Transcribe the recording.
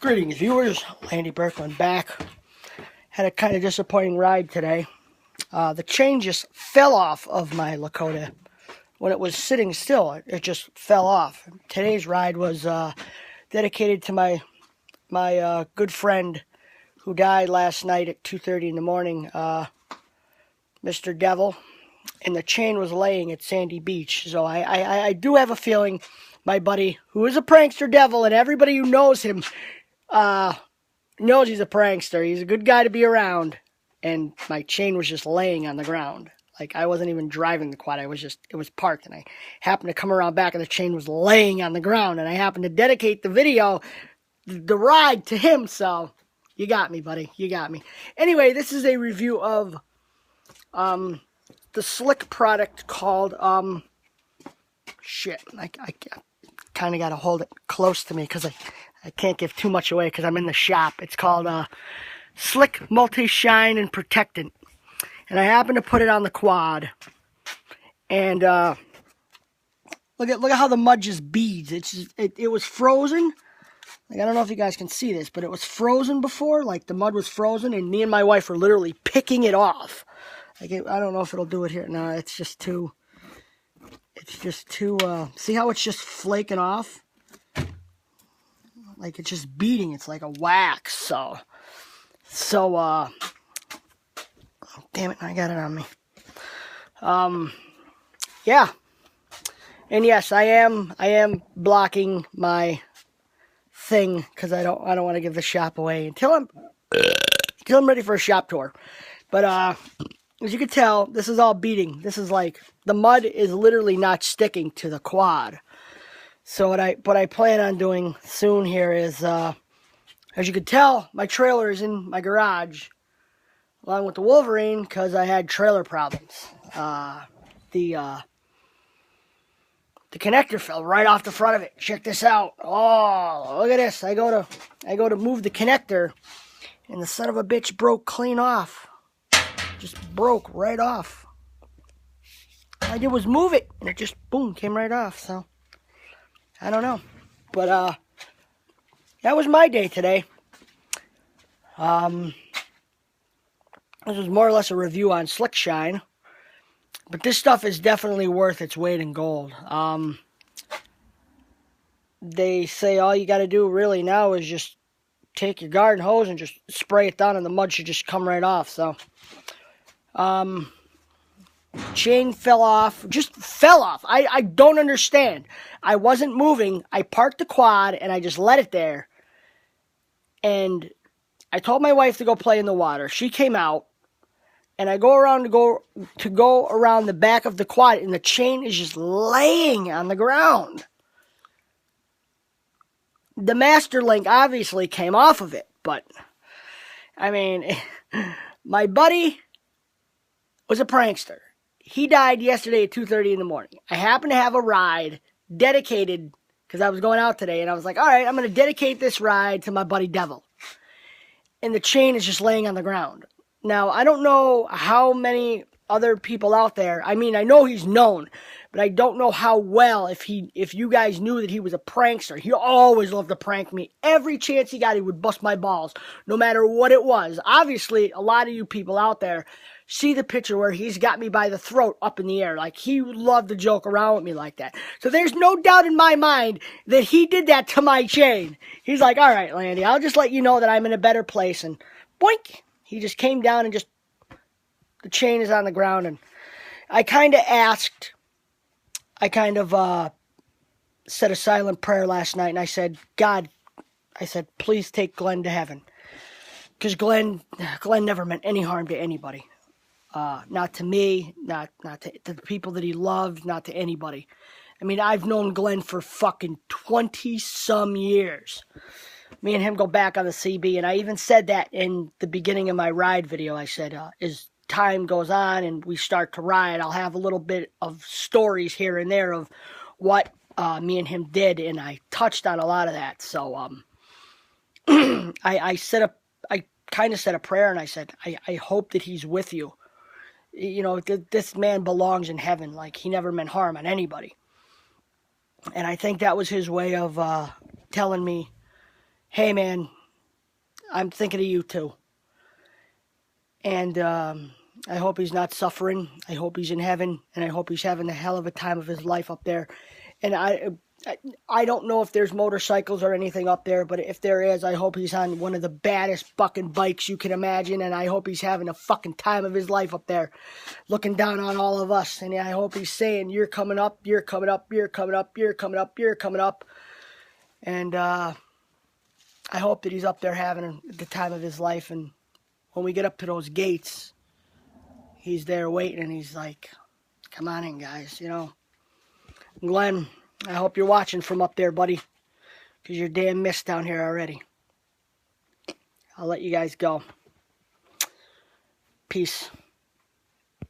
Greetings, viewers. Landy Berkman back. Had a kind of disappointing ride today. The chain just fell off of my Lakota. When it was sitting still, it just fell off. Today's ride was dedicated to my good friend who died last night at 2:30 in the morning, Mr. Devil. And the chain was laying at Sandy Beach. So I do have a feeling my buddy, who is a prankster devil, and everybody who knows him knows he's a prankster. He's a good guy to be around. And my chain was just laying on the ground. Like, I wasn't even driving the quad. It was parked. And I happened to come around back, and the chain was laying on the ground. And I happened to dedicate the video, the ride, to him. So, you got me, buddy. You got me. Anyway, this is a review of the Slick product called, shit. I kind of got to hold it close to me because I can't give too much away because I'm in the shop. It's called Slick Multi-Shine and Protectant. And I happened to put it on the quad. And look at how the mud just beads. It was frozen. Like, I don't know if you guys can see this, but it was frozen before. Like, the mud was frozen, and me and my wife were literally picking it off. Like, I don't know if it'll do it here. No, it's just too, see how it's just flaking off? Like, it's just beating. It's like a wax. So, damn it, I got it on me. Yeah. And yes, I am blocking my thing because I don't want to give the shop away until I'm ready for a shop tour. But as you can tell, this is all beating. This is like, the mud is literally not sticking to the quad. So what I plan on doing soon here is, as you can tell, my trailer is in my garage, along with the Wolverine, because I had trailer problems. The connector fell right off the front of it. Check this out. Oh, look at this. I go to move the connector, and the son of a bitch broke clean off. Just broke right off. All I did was move it, and it just, boom, came right off. So, I don't know. But, that was my day today. This was more or less a review on Slick Shine. But this stuff is definitely worth its weight in gold. They say all you got to do really now is just take your garden hose and just spray it down, and the mud should just come right off. So, chain fell off. Just fell off. I don't understand. I wasn't moving. I parked the quad, and I just let it there. And I told my wife to go play in the water. She came out. And I go around to go around the back of the quad, and the chain is just laying on the ground. The master link obviously came off of it, but I mean, my buddy was a prankster. He died yesterday at 2:30 in the morning. I happened to have a ride dedicated because I was going out today, and I was like, all right, I'm going to dedicate this ride to my buddy Devil. And the chain is just laying on the ground. Now, I don't know how many other people out there, I mean, I know he's known, but I don't know how well, if you guys knew that he was a prankster. He always loved to prank me. Every chance he got, he would bust my balls, no matter what it was. Obviously, a lot of you people out there see the picture where he's got me by the throat up in the air. Like, he would love to joke around with me like that. So there's no doubt in my mind that he did that to my chain. He's like, all right, Landy, I'll just let you know that I'm in a better place. And boink! He just came down and just, the chain is on the ground. And I kind of said a silent prayer last night. And I said, God, please take Glenn to heaven. Because Glenn never meant any harm to anybody. Not to me, not to the people that he loved, not to anybody. I mean, I've known Glenn for fucking 20-some years. Me and him go back on the CB, and I even said that in the beginning of my ride video. I said, as time goes on and we start to ride, I'll have a little bit of stories here and there of what me and him did, and I touched on a lot of that. So, I kind of said a prayer, and I said, I hope that he's with you. You know, this man belongs in heaven. Like, he never meant harm on anybody. And I think that was his way of telling me, hey man, I'm thinking of you too. And I hope he's not suffering. I hope he's in heaven, and I hope he's having a hell of a time of his life up there. And I don't know if there's motorcycles or anything up there, but if there is, I hope he's on one of the baddest fucking bikes you can imagine, and I hope he's having a fucking time of his life up there, looking down on all of us. And I hope he's saying, "You're coming up, you're coming up, you're coming up, you're coming up, you're coming up." And I hope that he's up there having the time of his life, and when we get up to those gates, he's there waiting, and he's like, "Come on in, guys," you know. Glenn, I hope you're watching from up there, buddy, because you're damn missed down here already. I'll let you guys go. Peace.